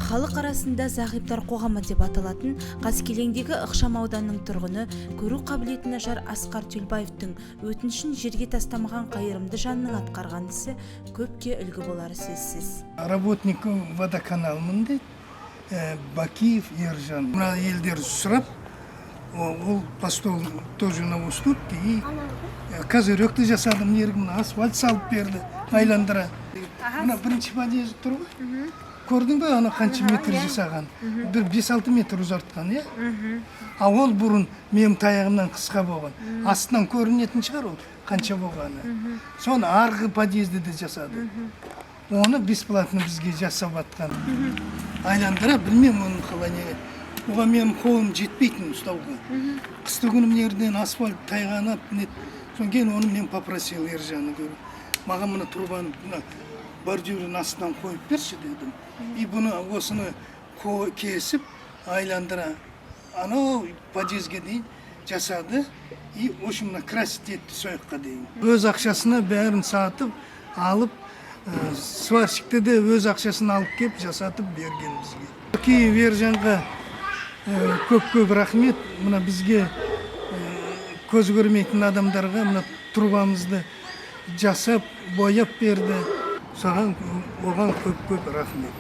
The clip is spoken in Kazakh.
Халық арасында зағиптар қоғамы деп аталатын Қаскелеңдегі ықшам ауданның тұрғыны көру қабілеті нашар Асқар Төлбаевтың өтінішін жерге тастамаған қайырымды жанның атқарған ісі көпке үлгі болары сөзсіз. Работник водоканалмын дейді, Бакиев Ержан. Мына елдер сұрап, ол постол тоже на уступке и козыректі жасадым, ергімін асфальт салып берді, айландыра. Мына бірінші подъезд тұр ғой. Көрдің бе, ана қанша метр жасаған? Бір 5-6 метр ұзартқан, е? А ол бұрын менің таяғымнан қысқа болған. Астынан көрінетін шығар ол, қанша болғаны. Соны арғы подъезді де жасады. Оны бесплатно бізге жасап атқан. Айландыра, білмем оның қалай не. Оған менің қолым жетпейтін ұстауға. Қысты күнім ерден асфальт тайғанап, соң кейін оны мен попросил Ержаны көріп. Маған мұны трубаны бордюрын астынан қойып берші дедім. И бұны осыны кесіп, айландыра, анау подъезге дейін жасады. И ошымына красить етті сояққа дейін. Өз ақшасына бәрін сатып, алып, сварщикті де өз ақшасын алып кеп, жасатып берген бізге. Киев Ержанға көп рахмет. Мына бізге көз көрмейтін адамдарға мына трубамызды жасап, бояп берді. Саған оған көп рахмет.